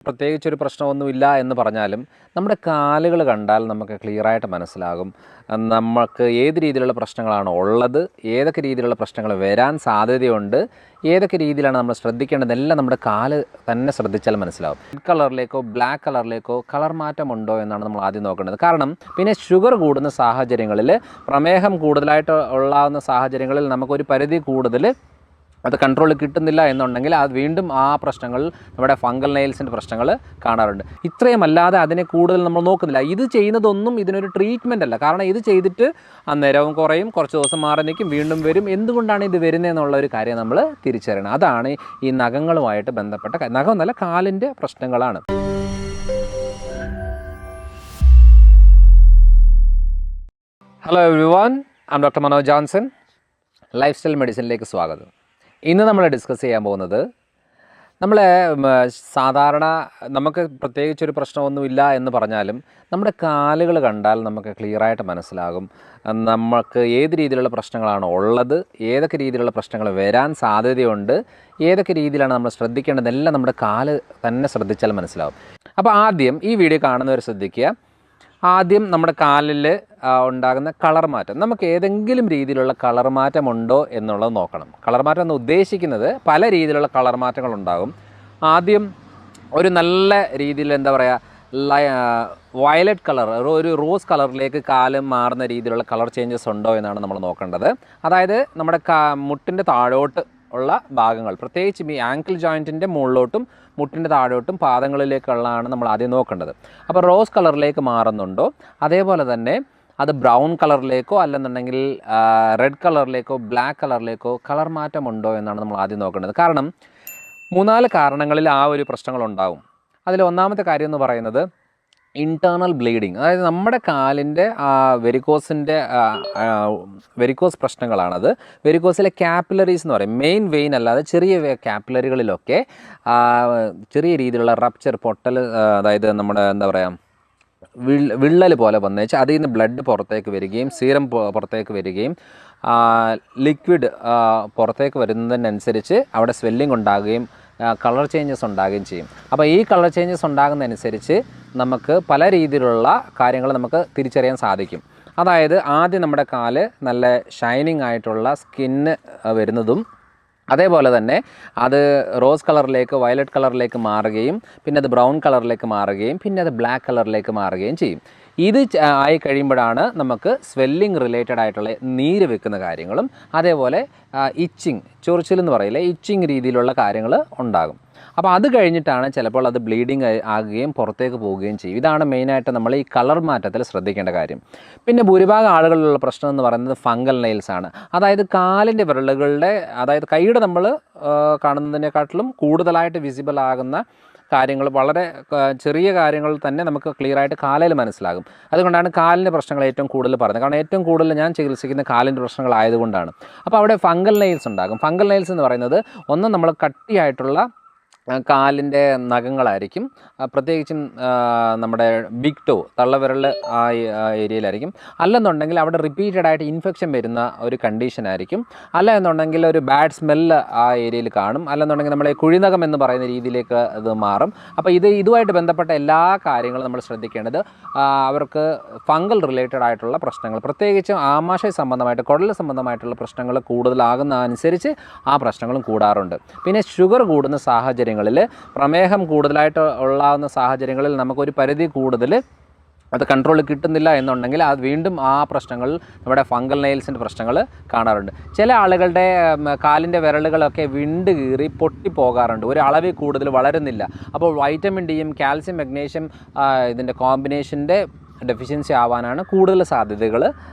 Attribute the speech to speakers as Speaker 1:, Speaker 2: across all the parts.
Speaker 1: പ്രത്യേകിച്ചൊരു പ്രശ്നമൊന്നുമില്ല എന്ന് പറഞ്ഞാലും നമ്മുടെ കാലുകൾ കണ്ടാൽ നമുക്ക് ക്ലിയറായിട്ട് മനസ്സിലാകും നമുക്ക് ഏത് രീതിയിലുള്ള പ്രശ്നങ്ങളാണ് ഉള്ളത്, ഏതൊക്കെ രീതിയിലുള്ള പ്രശ്നങ്ങൾ വരാൻ സാധ്യതയുണ്ട്, ഏതൊക്കെ രീതിയിലാണ് നമ്മൾ ശ്രദ്ധിക്കേണ്ടതെല്ലാം നമ്മുടെ കാല് തന്നെ ശ്രദ്ധിച്ചാൽ മനസ്സിലാവും. റെഡ് കളറിലേക്കോ ബ്ലാക്ക് കളറിലേക്കോ കളർ മാറ്റമുണ്ടോ എന്നാണ് നമ്മൾ ആദ്യം നോക്കേണ്ടത്. കാരണം പിന്നെ ഷുഗർ കൂടുന്ന സാഹചര്യങ്ങളിൽ, പ്രമേഹം കൂടുതലായിട്ട് ഉള്ളാവുന്ന സാഹചര്യങ്ങളിൽ നമുക്കൊരു പരിധി കൂടുതൽ അത് കൺട്രോൾ കിട്ടുന്നില്ല എന്നുണ്ടെങ്കിൽ അത് വീണ്ടും ആ പ്രശ്നങ്ങൾ, നമ്മുടെ ഫംഗൽ നെയിൽസിൻ്റെ പ്രശ്നങ്ങൾ കാണാറുണ്ട്. ഇത്രയുമല്ലാതെ അതിനെ കൂടുതൽ നമ്മൾ നോക്കുന്നില്ല. ഇത് ചെയ്യുന്നതൊന്നും ഇതിനൊരു ട്രീറ്റ്മെൻ്റ് അല്ല. കാരണം ഇത് ചെയ്തിട്ട് അന്നേരവും കുറയും, കുറച്ച് ദിവസം മാറി നിൽക്കും, വീണ്ടും വരും. എന്തുകൊണ്ടാണ് ഇത് വരുന്നതെന്നുള്ള ഒരു കാര്യം നമ്മൾ തിരിച്ചറിയണം. അതാണ് ഈ നഖങ്ങളുമായിട്ട് ബന്ധപ്പെട്ട, നഖമെന്നല്ല കാലിൻ്റെ പ്രശ്നങ്ങളാണ്. Hello everyone, I am doctor Manoj Johnson. Lifestyle മെഡിസിനിലേക്ക് സ്വാഗതം. ഇന്ന് നമ്മൾ ഡിസ്കസ് ചെയ്യാൻ പോകുന്നത്, സാധാരണ നമുക്ക് പ്രത്യേകിച്ചൊരു പ്രശ്നമൊന്നുമില്ല എന്ന് പറഞ്ഞാലും നമ്മുടെ കാലുകൾ കണ്ടാൽ നമുക്ക് ക്ലിയറായിട്ട് മനസ്സിലാകും നമുക്ക് ഏത് രീതിയിലുള്ള പ്രശ്നങ്ങളാണ് ഉള്ളത്, ഏതൊക്കെ രീതിയിലുള്ള പ്രശ്നങ്ങൾ വരാൻ സാധ്യതയുണ്ട്, ഏതൊക്കെ രീതിയിലാണ് നമ്മൾ ശ്രദ്ധിക്കേണ്ടതെല്ലാം നമ്മുടെ കാല് തന്നെ ശ്രദ്ധിച്ചാൽ മനസ്സിലാവും. അപ്പോൾ ആദ്യം ഈ വീഡിയോ കാണുന്നവർ ശ്രദ്ധിക്കുക. ആദ്യം നമ്മുടെ കാലിൽ ഉണ്ടാകുന്ന കളർ മാറ്റം, നമുക്ക് ഏതെങ്കിലും രീതിയിലുള്ള കളർ മാറ്റം ഉണ്ടോ എന്നുള്ളത് നോക്കണം. കളർ മാറ്റം എന്ന് ഉദ്ദേശിക്കുന്നത് പല രീതിയിലുള്ള കളർ മാറ്റങ്ങളുണ്ടാകും. ആദ്യം ഒരു നല്ല രീതിയിൽ വയലറ്റ് കളർ, ഒരു റോസ് കളറിലേക്ക് കാല് മാറുന്ന രീതിയിലുള്ള കളർ ചേഞ്ചസ് ഉണ്ടോ എന്നാണ് നമ്മൾ നോക്കേണ്ടത്. അതായത് നമ്മുടെ മുട്ടിൻ്റെ താഴോട്ട് ഉള്ള ഭാഗങ്ങൾ, പ്രത്യേകിച്ച് ഈ ആങ്കിൾ ജോയിൻറ്റിൻ്റെ മുകളിലോട്ടും മുട്ടിൻ്റെ താഴോട്ടും പാദങ്ങളിലേക്കുള്ളതാണ് നമ്മൾ ആദ്യം നോക്കേണ്ടത്. അപ്പോൾ റോസ് കളറിലേക്ക് മാറുന്നുണ്ടോ, അതേപോലെ തന്നെ അത് ബ്രൗൺ കളറിലേക്കോ അല്ലെന്നുണ്ടെങ്കിൽ റെഡ് കളറിലേക്കോ ബ്ലാക്ക് കളറിലേക്കോ കളർ മാറ്റമുണ്ടോ എന്നാണ് നമ്മൾ ആദ്യം നോക്കേണ്ടത്. കാരണം 3-4 കാരണങ്ങളിൽ ആ ഒരു പ്രശ്നങ്ങളുണ്ടാകും. അതിൽ ഒന്നാമത്തെ കാര്യം എന്ന് പറയുന്നത് ഇൻറ്റേർണൽ ബ്ലീഡിങ്, അതായത് നമ്മുടെ കാലിൻ്റെ വെരിക്കോസ് പ്രശ്നങ്ങളാണത്. വെരിക്കോസിലെ ക്യാപ്പിലറീസ് എന്ന് പറയും, മെയിൻ വെയിൻ അല്ലാതെ ചെറിയ ക്യാപ്പിലറികളിലൊക്കെ ചെറിയ രീതിയിലുള്ള റപ്ചർ, പൊട്ടൽ, അതായത് നമ്മുടെ വിള്ളൽ പോലെ വന്നേച്ച് അതിൽ നിന്ന് ബ്ലഡ് പുറത്തേക്ക് വരികയും സീരം പുറത്തേക്ക് വരികയും ലിക്വിഡ് പുറത്തേക്ക് വരുന്നതിനനുസരിച്ച് അവിടെ സ്വെല്ലിംഗ് ഉണ്ടാകുകയും കളർ ചേഞ്ചസ് ഉണ്ടാകുകയും ചെയ്യും. അപ്പോൾ ഈ കളർ ചേഞ്ചസ് ഉണ്ടാകുന്നതനുസരിച്ച് നമുക്ക് പല രീതിയിലുള്ള കാര്യങ്ങൾ നമുക്ക് തിരിച്ചറിയാൻ സാധിക്കും. അതായത് ആദ്യം നമ്മുടെ കാല് നല്ല ഷൈനിങ് ആയിട്ടുള്ള സ്കിന്ന് വരുന്നതും, അതേപോലെ തന്നെ അത് റോസ് കളറിലേക്ക് വയലറ്റ് കളറിലേക്ക് മാറുകയും പിന്നെ അത് ബ്രൗൺ കളറിലേക്ക് മാറുകയും പിന്നെ അത് ബ്ലാക്ക് കളറിലേക്ക് മാറുകയും ചെയ്യും. ഇത് ആയി കഴിയുമ്പോഴാണ് നമുക്ക് സ്വെല്ലിംഗ് റിലേറ്റഡ് ആയിട്ടുള്ള നീര് വെക്കുന്ന കാര്യങ്ങളും അതേപോലെ ഇച്ചിങ്, ചൊറിച്ചിലെന്ന് പറയില്ലേ, ഇച്ചിങ് രീതിയിലുള്ള കാര്യങ്ങൾ ഉണ്ടാകും. അപ്പോൾ അത് കഴിഞ്ഞിട്ടാണ് ചിലപ്പോൾ അത് ബ്ലീഡിങ് ആകുകയും പുറത്തേക്ക് പോവുകയും ചെയ്യും. ഇതാണ് മെയിനായിട്ട് നമ്മൾ ഈ കളർ മാറ്റത്തിൽ ശ്രദ്ധിക്കേണ്ട കാര്യം. പിന്നെ ഭൂരിഭാഗം ആളുകളിലുള്ള പ്രശ്നം എന്ന് പറയുന്നത് ഫംഗൽ നെയിൽസ് ആണ്. അതായത് കാലിൻ്റെ വിരലുകളുടെ, അതായത് കൈയുടെ നമ്മൾ കാണുന്നതിനെക്കാട്ടിലും കൂടുതലായിട്ട് വിസിബിൾ ആകുന്ന കാര്യങ്ങൾ, വളരെ ചെറിയ കാര്യങ്ങൾ തന്നെ നമുക്ക് ക്ലിയറായിട്ട് കാലിൽ മനസ്സിലാകും. അതുകൊണ്ടാണ് കാലിൻ്റെ പ്രശ്നങ്ങൾ ഏറ്റവും കൂടുതൽ പറയുന്നത്. കാരണം ഏറ്റവും കൂടുതൽ ഞാൻ ചികിത്സിക്കുന്ന കാലിൻ്റെ പ്രശ്നങ്ങളായതുകൊണ്ടാണ്. അപ്പോൾ അവിടെ ഫംഗൽ നെയിൽസ് ഉണ്ടാകും. ഫംഗൽ നെയിൽസ് എന്ന് പറയുന്നത് ഒന്ന് നമ്മൾ കട്ടിയായിട്ടുള്ള കാലിൻ്റെ നഖങ്ങളായിരിക്കും, പ്രത്യേകിച്ചും നമ്മുടെ ബിഗ് ടോ, തള്ളവിരൽ ആ ഏരിയയിലായിരിക്കും. അല്ലെന്നുണ്ടെങ്കിൽ അവിടെ റിപ്പീറ്റഡായിട്ട് ഇൻഫെക്ഷൻ വരുന്ന ഒരു കണ്ടീഷനായിരിക്കും. അല്ല എന്നുണ്ടെങ്കിൽ ഒരു ബാഡ് സ്മെല്ല് ആ ഏരിയയിൽ കാണും. അല്ലെന്നുണ്ടെങ്കിൽ നമ്മളെ കുഴിനകം എന്ന് പറയുന്ന രീതിയിലേക്ക് അത് മാറും. അപ്പോൾ ഇതുമായിട്ട് ബന്ധപ്പെട്ട എല്ലാ കാര്യങ്ങളും നമ്മൾ ശ്രദ്ധിക്കേണ്ടത്, അവർക്ക് ഫംഗൽ റിലേറ്റഡ് ആയിട്ടുള്ള പ്രശ്നങ്ങൾ, പ്രത്യേകിച്ചും ആമാശയ സംബന്ധമായിട്ട്, കുടൽ സംബന്ധമായിട്ടുള്ള പ്രശ്നങ്ങൾ കൂടുതലാകുന്ന അനുസരിച്ച് ആ പ്രശ്നങ്ങളും കൂടാറുണ്ട്. പിന്നെ ഷുഗർ കൂടുന്ന സാഹചര്യങ്ങളിൽ, പ്രമേഹം കൂടുതലായിട്ട് ഉള്ളാവുന്ന സാഹചര്യങ്ങളിൽ നമുക്കൊരു പരിധി കൂടുതൽ അത് കൺട്രോൾ കിട്ടുന്നില്ല എന്നുണ്ടെങ്കിൽ അത് വീണ്ടും ആ പ്രശ്നങ്ങൾ, നമ്മുടെ ഫംഗൽ നെയിൽസിൻ്റെ പ്രശ്നങ്ങൾ കാണാറുണ്ട്. ചില ആളുകളുടെ കാലിൻ്റെ വിരലുകളൊക്കെ വിണ്ട് കീറി പൊട്ടിപ്പോകാറുണ്ട്, ഒരു അളവിൽ കൂടുതൽ വളരുന്നില്ല. അപ്പോൾ വൈറ്റമിൻ ഡിയും കാൽസ്യം മഗ്നീഷ്യം ഇതിൻ്റെ കോമ്പിനേഷൻ്റെ ഡെഫിഷ്യൻസി ആവാനാണ് കൂടുതൽ സാധ്യതകൾ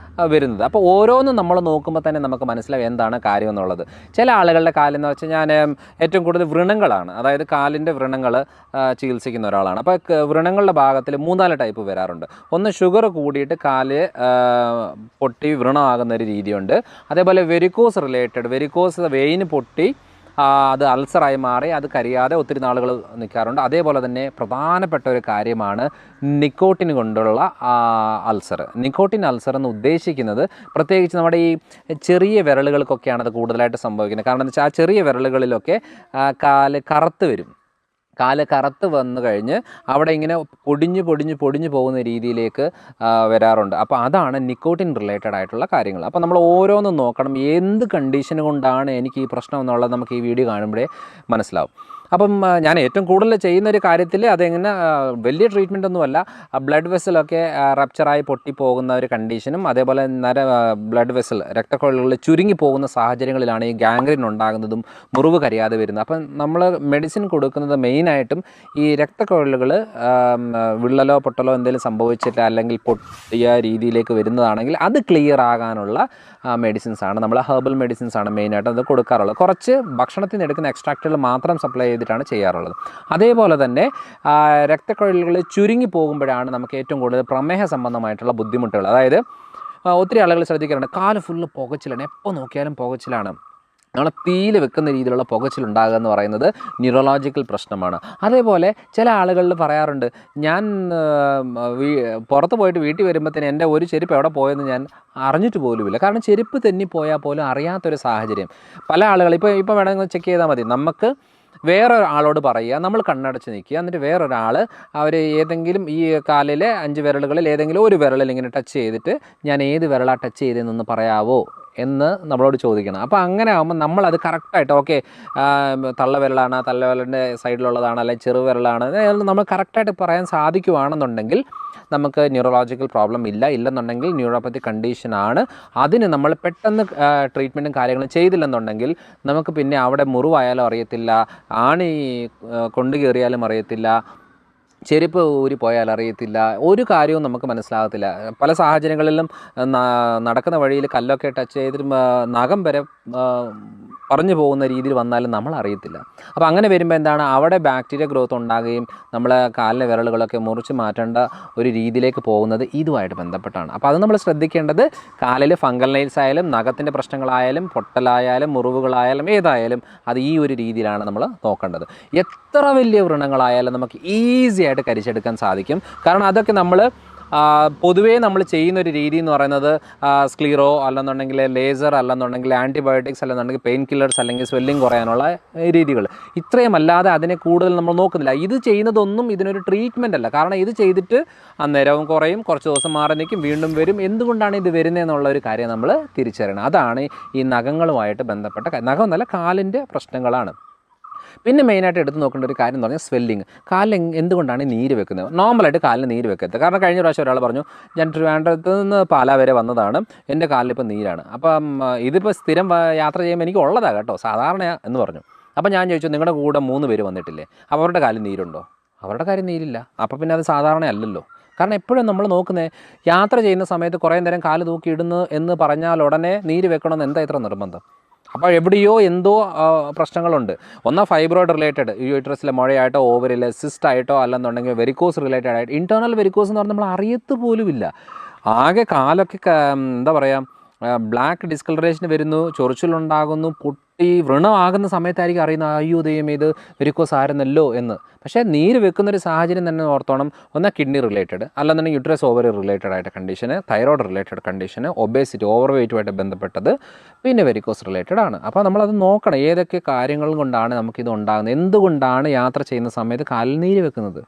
Speaker 1: വരുന്നത്. അപ്പോൾ ഓരോന്നും നമ്മൾ നോക്കുമ്പോൾ തന്നെ നമുക്ക് മനസ്സിലാവും എന്താണ് കാര്യം എന്നുള്ളത്. ചില ആളുകളുടെ കാലെന്ന് വെച്ചാൽ, ഞാൻ ഏറ്റവും കൂടുതൽ വ്രണങ്ങളാണ്, അതായത് കാലിൻ്റെ വ്രണങ്ങൾ ചികിത്സിക്കുന്ന ഒരാളാണ്. അപ്പോൾ വ്രണങ്ങളുടെ ഭാഗത്തിൽ 3-4 ടൈപ്പ് വരാറുണ്ട്. ഒന്ന് ഷുഗർ കൂടിയിട്ട് കാല് പൊട്ടി വ്രണമാകുന്ന ഒരു രീതിയുണ്ട്. അതേപോലെ വെരിക്കോസ് റിലേറ്റഡ്, വെരിക്കോസ് വെയിന് പൊട്ടി അത് അൾസറായി മാറി അത് കരിയാതെ ഒത്തിരി നാളുകൾ നിൽക്കാറുണ്ട്. അതേപോലെ തന്നെ പ്രധാനപ്പെട്ട ഒരു കാര്യമാണ് നിക്കോട്ടിൻ കൊണ്ടുള്ള അൾസർ. നിക്കോട്ടിൻ അൾസർ എന്ന് ഉദ്ദേശിക്കുന്നത് പ്രത്യേകിച്ച് നമ്മുടെ ഈ ചെറിയ വിരലുകൾക്കൊക്കെയാണ് അത് കൂടുതലായിട്ട് സംഭവിക്കുന്നത്. കാരണം എന്താ വെച്ചാൽ ആ ചെറിയ വിരലുകളിലൊക്കെ കാല് കറുത്ത് വരും. കാല് കറുത്ത് വന്നു കഴിഞ്ഞ് അവിടെ ഇങ്ങനെ പൊടിഞ്ഞു പോകുന്ന രീതിയിലേക്ക് വരാറുണ്ട്. അപ്പോൾ അതാണ് നിക്കോട്ടിൻ റിലേറ്റഡ് ആയിട്ടുള്ള കാര്യങ്ങൾ. അപ്പോൾ നമ്മൾ ഓരോന്നും നോക്കണം, എന്ത് കണ്ടീഷൻ കൊണ്ടാണ് എനിക്ക് ഈ പ്രശ്നം എന്നുള്ളത് നമുക്ക് ഈ വീഡിയോ കാണുമ്പോഴേ മനസ്സിലാവും. അപ്പം ഞാൻ ഏറ്റവും കൂടുതൽ ചെയ്യുന്നൊരു കാര്യത്തിൽ അതെങ്ങനെ വലിയ ട്രീറ്റ്മെൻ്റ് ഒന്നുമല്ല, ബ്ലഡ് വെസലൊക്കെ റപ്ചറായി പൊട്ടിപ്പോകുന്ന ഒരു കണ്ടീഷനും അതേപോലെ ബ്ലഡ് വെസൽ രക്തക്കൊഴലുകളിൽ ചുരുങ്ങി പോകുന്ന സാഹചര്യങ്ങളിലാണ് ഈ ഗാംഗ്രീൻ ഉണ്ടാകുന്നതും മുറിവ് കരിയാതെ വരുന്നത്. അപ്പം നമ്മൾ മെഡിസിൻ കൊടുക്കുന്നത് മെയിനായിട്ടും ഈ രക്തക്കൊഴലുകൾ വിള്ളലോ പൊട്ടലോ എന്തെങ്കിലും സംഭവിച്ചിട്ട് അല്ലെങ്കിൽ പൊട്ടിയ രീതിയിലേക്ക് വരുന്നതാണെങ്കിൽ അത് ക്ലിയർ ആകാനുള്ള മെഡിസിൻസാണ്, നമ്മൾ ഹെർബൽ മെഡിസിൻസാണ് മെയിനായിട്ട് അത് കൊടുക്കാറുള്ളത്. കുറച്ച് ഭക്ഷണത്തിൽ നിന്ന് എടുക്കുന്ന എക്സ്ട്രാക്റ്റുകൾ മാത്രം സപ്ലൈ ചെയ്തിട്ടാണ് ചെയ്യാറുള്ളത്. അതേപോലെ തന്നെ രക്തക്കൊഴലുകൾ ചുരുങ്ങി പോകുമ്പോഴാണ് നമുക്ക് ഏറ്റവും കൂടുതൽ പ്രമേഹ സംബന്ധമായിട്ടുള്ള ബുദ്ധിമുട്ടുകൾ. അതായത് ഒത്തിരി ആളുകൾ ശ്രദ്ധിക്കാറുണ്ട്, കാല് ഫുള്ള് പുകച്ചിലാണ്, എപ്പോൾ നോക്കിയാലും പുകച്ചിലാണ്. നമ്മൾ തീയിൽ വെക്കുന്ന രീതിയിലുള്ള പുകച്ചിലുണ്ടാകുക എന്ന് പറയുന്നത് ന്യൂറോളജിക്കൽ പ്രശ്നമാണ്. അതേപോലെ ചില ആളുകളിൽ പറയാറുണ്ട്, ഞാൻ പുറത്ത് പോയിട്ട് വീട്ടിൽ വരുമ്പോഴത്തേന് എൻ്റെ ഒരു ചെരുപ്പ് എവിടെ പോയെന്ന് ഞാൻ അറിഞ്ഞിട്ട് പോലുമില്ല. കാരണം ചെരുപ്പ് തെന്നിപ്പോയാൽ പോലും അറിയാത്തൊരു സാഹചര്യം പല ആളുകൾ ഇപ്പോൾ വേണമെങ്കിൽ ചെക്ക് ചെയ്താൽ മതി. നമുക്ക് വേറൊരാളോട് പറയുക, നമ്മൾ കണ്ണടച്ച് നിൽക്കുക, എന്നിട്ട് വേറൊരാൾ അവർ ഏതെങ്കിലും ഈ കാലിലെ 5 വിരലുകളിൽ ഏതെങ്കിലും ഒരു വിരലിൽ ഇങ്ങനെ ടച്ച് ചെയ്തിട്ട് ഞാൻ ഏത് വിരലാണ് ടച്ച് ചെയ്തതെന്നൊന്ന് പറയാവോ എന്ന് നമ്മളോട് ചോദിക്കണം. അപ്പോൾ അങ്ങനെ ആകുമ്പോൾ നമ്മളത് കറക്റ്റായിട്ട് ഓക്കെ തള്ളവിരലാണ്, തള്ളവിരലിൻ്റെ സൈഡിലുള്ളതാണ്, അല്ലെങ്കിൽ ചെറുവിരലാണ്, നമ്മൾ കറക്റ്റായിട്ട് പറയാൻ സാധിക്കുവാണെന്നുണ്ടെങ്കിൽ നമുക്ക് ന്യൂറോളജിക്കൽ പ്രോബ്ലം ഇല്ലെന്നുണ്ടെങ്കിൽ ന്യൂറോപ്പത്തി കണ്ടീഷനാണ്. അതിന് നമ്മൾ പെട്ടെന്ന് ട്രീറ്റ്മെൻറ്റും കാര്യങ്ങളും ചെയ്തില്ലെന്നുണ്ടെങ്കിൽ നമുക്ക് പിന്നെ അവിടെ മുറിവായാലും അറിയത്തില്ല, ആണി കൊണ്ടു കയറിയാലും അറിയത്തില്ല, ചെരുപ്പ് ഊരി പോയാൽ അറിയത്തില്ല, ഒരു കാര്യവും നമുക്ക് മനസ്സിലാകത്തില്ല. പല സാഹചര്യങ്ങളിലും നടക്കുന്ന വഴിയിൽ കല്ലൊക്കെ ടച്ച് ചെയ്തിട്ട് നഖം വരെ പറഞ്ഞു പോകുന്ന രീതിയിൽ വന്നാലും നമ്മൾ അറിയത്തില്ല. അപ്പോൾ അങ്ങനെ വരുമ്പോൾ എന്താണ്, അവിടെ ബാക്ടീരിയ ഗ്രോത്ത് ഉണ്ടാകുകയും നമ്മൾ കാലിലെ വിരലുകളൊക്കെ മുറിച്ച് മാറ്റേണ്ട ഒരു രീതിയിലേക്ക് പോകുന്നത് ഇതുമായിട്ട് ബന്ധപ്പെട്ടാണ്. അപ്പോൾ അത് നമ്മൾ ശ്രദ്ധിക്കേണ്ടത്, കാലിൽ ഫംഗൽ നെയിൽസ് ആയാലും നഖത്തിൻ്റെ പ്രശ്നങ്ങളായാലും പൊട്ടലായാലും മുറിവുകളായാലും ഏതായാലും അത് ഈ ഒരു രീതിയിലാണ് നമ്മൾ നോക്കേണ്ടത്. എത്ര വലിയ വ്രണങ്ങളായാലും നമുക്ക് ഈസി ആയിട്ട് കരിച്ചെടുക്കാൻ സാധിക്കും. കാരണം അതൊക്കെ നമ്മൾ പൊതുവേ നമ്മൾ ചെയ്യുന്നൊരു രീതി എന്ന് പറയുന്നത് സ്ക്ലീറോ അല്ലെന്നുണ്ടെങ്കിൽ ലേസർ അല്ലെന്നുണ്ടെങ്കിൽ ആൻറ്റിബയോട്ടിക്സ് അല്ലെന്നുണ്ടെങ്കിൽ പെയിൻ കില്ലേഴ്സ് അല്ലെങ്കിൽ സ്വെല്ലിങ് കുറയാനുള്ള രീതികൾ, ഇത്രയും അല്ലാതെ അതിനെ കൂടുതൽ നമ്മൾ നോക്കുന്നില്ല. ഇത് ചെയ്യുന്നതൊന്നും ഇതിനൊരു ട്രീറ്റ്മെൻ്റ് അല്ല. കാരണം ഇത് ചെയ്തിട്ട് അന്നേരവും കുറയും, കുറച്ച് ദിവസം മാറി നിൽക്കും, വീണ്ടും വരും. എന്തുകൊണ്ടാണ് ഇത് വരുന്നതെന്നുള്ള ഒരു കാര്യം നമ്മൾ തിരിച്ചറിയണം. അതാണ് ഈ നഖങ്ങളുമായിട്ട് ബന്ധപ്പെട്ട നഖം എന്നല്ല കാലിൻ്റെ പ്രശ്നങ്ങളാണ്. പിന്നെ മെയിനായിട്ട് എടുത്ത് നോക്കേണ്ട ഒരു കാര്യം എന്ന് പറഞ്ഞാൽ സ്വെല്ലിങ്. കാലിൽ എന്തുകൊണ്ടാണ് നീര് വെക്കുന്നത്? നോർമലായിട്ട് കാലിന് നീര് വെക്കരുത്. കാരണം കഴിഞ്ഞ പ്രാവശ്യം ഒരാൾ പറഞ്ഞു, ഞാൻ ട്രിവാൻഡ്രത്ത് നിന്ന് പാലാ വരെ വന്നതാണ്, എൻ്റെ കാലിലിപ്പോൾ നീരാണ്. അപ്പം ഇതിപ്പോൾ സ്ഥിരം യാത്ര ചെയ്യുമ്പോൾ എനിക്ക് ഉള്ളതാണ് കേട്ടോ, സാധാരണ എന്ന് പറഞ്ഞു. അപ്പോൾ ഞാൻ ചോദിച്ചു, നിങ്ങളുടെ കൂടെ 3 പേര് വന്നിട്ടില്ലേ, അവരുടെ കാലിൽ നീരുണ്ടോ? അവരുടെ കാര്യം നീരില്ല. അപ്പോൾ പിന്നെ അത് സാധാരണ അല്ലല്ലോ. കാരണം എപ്പോഴും നമ്മൾ നോക്കുന്നത്, യാത്ര ചെയ്യുന്ന സമയത്ത് കുറേ നേരം കാല് തൂക്കി ഇടുന്നു എന്ന് പറഞ്ഞാൽ ഉടനെ നീര് വെക്കണമെന്ന് എന്താ ഇത്ര നിർബന്ധം? അപ്പോൾ എവിടെയോ എന്തോ പ്രശ്നങ്ങളുണ്ട്. ഒന്നാ ഫൈബ്രോയിഡ് റിലേറ്റഡ്, യൂട്രസിലെ മുഴയായിട്ടോ ഓവറിലെ സിസ്റ്റായിട്ടോ അല്ലെന്നുണ്ടെങ്കിൽ വെരിക്കോസ് റിലേറ്റഡ് ആയിട്ട്. ഇൻറ്റേർണൽ വെരിക്കോസ് എന്ന് പറഞ്ഞാൽ നമ്മൾ അറിയത്ത് പോലുമില്ല. ആകെ കാലൊക്കെ എന്താ പറയുക, ബ്ലാക്ക് ഡിസ്കളറേഷൻ വരുന്നു, ചൊറിച്ചിലുണ്ടാകുന്നു, പൊട്ടി വ്രണമാകുന്ന സമയത്തായിരിക്കും അറിയുന്നത്, അയ്യോ ദൈവമേ ഇത് വെരിക്കോസ് ആയിരുന്നല്ലോ എന്ന്. പക്ഷേ നീര് വെക്കുന്നൊരു സാഹചര്യം തന്നെ ഓർത്തോണം. ഒന്നാ കിഡ്നി റിലേറ്റഡ്, അല്ലെന്നുണ്ടെങ്കിൽ യൂട്രസ് ഓവറി റിലേറ്റഡ് ആയിട്ട് കണ്ടീഷന്, തൈറോയ്ഡ് റിലേറ്റഡ് കണ്ടീഷന്, ഒബേസിറ്റി ഓവർ വെയ്റ്റുമായിട്ട് ബന്ധപ്പെട്ടത്, പിന്നെ വെരിക്കോസ് റിലേറ്റഡ് ആണ്. അപ്പോൾ നമ്മളത് നോക്കണം, ഏതൊക്കെ കാര്യങ്ങൾ കൊണ്ടാണ് നമുക്കിത് ഉണ്ടാകുന്നത്, എന്തുകൊണ്ടാണ് യാത്ര ചെയ്യുന്ന സമയത്ത് കാലിൽ നീര് വെക്കുന്നത്.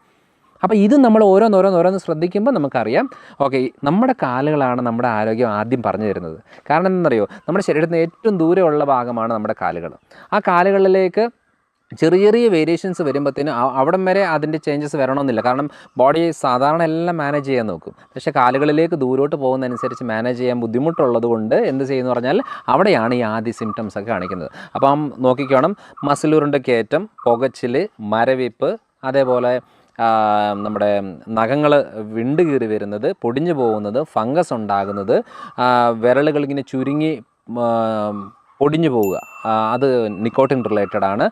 Speaker 1: അപ്പോൾ ഇത് നമ്മൾ ഓരോന്ന് ശ്രദ്ധിക്കുമ്പോൾ നമുക്കറിയാം, ഓക്കെ നമ്മുടെ കാലുകളാണ് നമ്മുടെ ആരോഗ്യം ആദ്യം പറഞ്ഞു തരുന്നത്. കാരണം എന്താണെന്നറിയോ, നമ്മുടെ ശരീരത്തിന് ഏറ്റവും ദൂരമുള്ള ഭാഗമാണ് നമ്മുടെ കാലുകൾ. ആ കാലുകളിലേക്ക് ചെറിയ വേരിയേഷൻസ് വരുമ്പോഴത്തേനും അവിടം വരെ അതിൻ്റെ ചേഞ്ചസ് വരണമെന്നില്ല. കാരണം ബോഡി സാധാരണ എല്ലാം മാനേജ് ചെയ്യാൻ നോക്കും. പക്ഷേ കാലുകളിലേക്ക് ദൂരോട്ട് പോകുന്നതനുസരിച്ച് മാനേജ് ചെയ്യാൻ ബുദ്ധിമുട്ടുള്ളത് കൊണ്ട് എന്ത് ചെയ്യുമെന്ന് പറഞ്ഞാൽ അവിടെയാണ് ഈ ആദ്യ സിംറ്റംസ് ഒക്കെ കാണിക്കുന്നത്. അപ്പം നോക്കിക്കോണം, മസിലൂറിൻ്റെ കയറ്റം, പുകച്ചിൽ, മരവിപ്പ്, അതേപോലെ നമ്മുടെ നഖങ്ങൾ വിണ്ട് കീറി വരുന്നത്, പൊടിഞ്ഞു പോകുന്നത്, ഫംഗസ് ഉണ്ടാകുന്നത്, വിരലുകളിങ്ങനെ ചുരുങ്ങി പൊടിഞ്ഞു പോവുക, അത് നിക്കോട്ടിൻ റിലേറ്റഡ് ആണ്.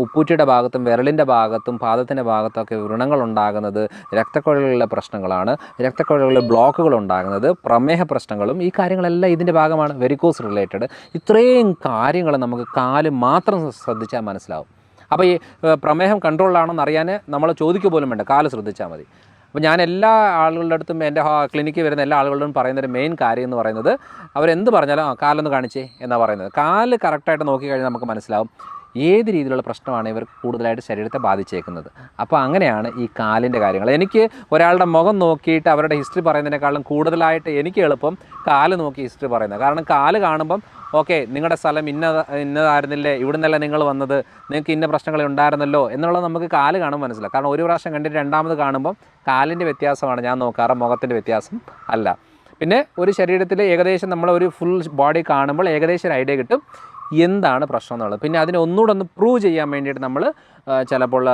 Speaker 1: ഉപ്പൂറ്റിയുടെ ഭാഗത്തും വിരലിൻ്റെ ഭാഗത്തും പാദത്തിൻ്റെ ഭാഗത്തൊക്കെ വ്രണങ്ങൾ ഉണ്ടാകുന്നത് രക്തക്കുഴലുകളിലെ പ്രശ്നങ്ങളാണ്. രക്തക്കുഴലുകളിൽ ബ്ലോക്കുകൾ ഉണ്ടാകുന്നത് പ്രമേഹ പ്രശ്നങ്ങളും ഈ കാര്യങ്ങളെല്ലാം ഇതിൻ്റെ ഭാഗമാണ്. Varicose related. ഇത്രയും കാര്യങ്ങൾ നമുക്ക് കാല് മാത്രം ശ്രദ്ധിച്ചാൽ മനസ്സിലാവും. അപ്പോൾ ഈ പ്രമേഹം കൺട്രോളിലാണെന്ന് അറിയാൻ നമ്മൾ ചോദിക്കുക പോലും വേണ്ട, കാല് ശ്രദ്ധിച്ചാൽ മതി. അപ്പോൾ ഞാൻ എല്ലാ ആളുകളുടെ അടുത്തും എൻ്റെ ക്ലിനിക്കിൽ വരുന്ന എല്ലാ ആളുകളോടും പറയുന്നൊരു മെയിൻ കാര്യം എന്ന് പറയുന്നത്, അവരെന്ത് പറഞ്ഞാലും കാലൊന്ന് കാണിച്ചേ എന്നാണ് പറയുന്നത്. കാല് കറക്റ്റായിട്ട് നോക്കിക്കഴിഞ്ഞാൽ നമുക്ക് മനസ്സിലാവും ഏത് രീതിയിലുള്ള പ്രശ്നമാണ് ഇവർക്ക് കൂടുതലായിട്ട് ശരീരത്തെ ബാധിച്ചേക്കുന്നത്. അപ്പോൾ അങ്ങനെയാണ് ഈ കാലിൻ്റെ കാര്യങ്ങൾ. എനിക്ക് ഒരാളുടെ മുഖം നോക്കിയിട്ട് അവരുടെ ഹിസ്റ്ററി പറയുന്നതിനേക്കാളും കൂടുതലായിട്ട് എനിക്ക് എളുപ്പം കാല് നോക്കി ഹിസ്റ്ററി പറയുന്നത്. കാരണം കാല് കാണുമ്പം ഓക്കെ, നിങ്ങളുടെ സ്ഥലം ഇന്നതായിരുന്നില്ലേ, ഇവിടെ നിന്നല്ല നിങ്ങൾ വന്നത്, നിങ്ങൾക്ക് ഇന്ന പ്രശ്നങ്ങൾ ഉണ്ടായിരുന്നല്ലോ എന്നുള്ളത് നമുക്ക് കാല് കാണുമ്പോൾ മനസ്സിലാവും. കാരണം ഒരു പ്രാവശ്യം കണ്ടിട്ട് രണ്ടാമത് കാണുമ്പം കാലിൻ്റെ വ്യത്യാസമാണ് ഞാൻ നോക്കാറ്, മുഖത്തിൻ്റെ വ്യത്യാസം അല്ല. പിന്നെ ഒരു ശരീരത്തിൽ ഏകദേശം നമ്മളൊരു ഫുൾ ബോഡി കാണുമ്പോൾ ഏകദേശം ഒരു ഐഡിയ കിട്ടും എന്താണ് പ്രശ്നം എന്നുള്ളത്. പിന്നെ അതിനെ ഒന്നുകൂടെ ഒന്ന് പ്രൂവ് ചെയ്യാൻ വേണ്ടിയിട്ട് നമ്മൾ ചിലപ്പോൾ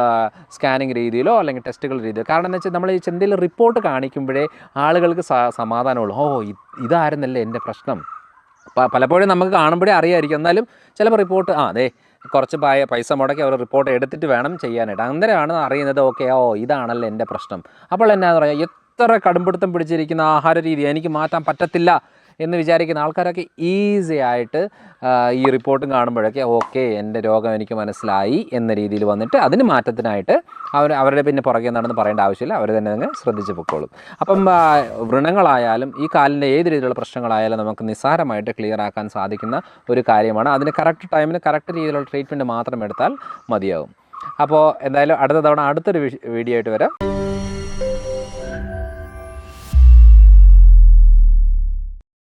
Speaker 1: സ്കാനിങ് രീതിയിലോ അല്ലെങ്കിൽ ടെസ്റ്റുകൾ രീതിയിലോ, കാരണം എന്ന് വെച്ചാൽ നമ്മൾ ഈ എന്തെങ്കിലും റിപ്പോർട്ട് കാണിക്കുമ്പോഴേ ആളുകൾക്ക് സമാധാനമുള്ളൂ. ഇതായിരുന്നല്ലേ എൻ്റെ പ്രശ്നം. പലപ്പോഴും നമുക്ക് കാണുമ്പോഴേ അറിയാമായിരിക്കും, എന്നാലും ചിലപ്പോൾ റിപ്പോർട്ട് അതെ കുറച്ച് പൈസ മുടക്കി അവർ റിപ്പോർട്ട് എടുത്തിട്ട് വേണം ചെയ്യാനായിട്ട്. അന്നേരമാണ് അറിയുന്നത് ഇതാണല്ലോ എൻ്റെ പ്രശ്നം. അപ്പോൾ എന്നാ പറയുക, എത്ര കടുംപിടുത്തം പിടിച്ചിരിക്കുന്ന ആഹാര രീതി എനിക്ക് മാറ്റാൻ പറ്റത്തില്ല എന്ന് വിചാരിക്കുന്ന ആൾക്കാരൊക്കെ ഈസി ആയിട്ട് ഈ റിപ്പോർട്ടും കാണുമ്പോഴൊക്കെ ഓക്കെ എൻ്റെ രോഗം എനിക്ക് മനസ്സിലായി എന്ന രീതിയിൽ വന്നിട്ട് അതിന് മാറ്റത്തിനായിട്ട് അവരുടെ പിന്നെ പുറകെ നടന്ന് പറയേണ്ട ആവശ്യമില്ല, അവർ തന്നെ അങ്ങ് ശ്രദ്ധിച്ച് പൊക്കോളും. അപ്പം വ്രണങ്ങളായാലും ഈ കാലിൻ്റെ ഏത് രീതിയിലുള്ള പ്രശ്നങ്ങളായാലും നമുക്ക് നിസ്സാരമായിട്ട് ക്ലിയർ ആക്കാൻ സാധിക്കുന്ന ഒരു കാര്യമാണ്. അതിന് കറക്റ്റ് ടൈമിന് കറക്റ്റ് രീതിയിലുള്ള ട്രീറ്റ്മെൻറ്റ് മാത്രം എടുത്താൽ മതിയാകും. അപ്പോൾ എന്തായാലും അടുത്ത തവണ അടുത്തൊരു വീഡിയോ ആയിട്ട് വരാം.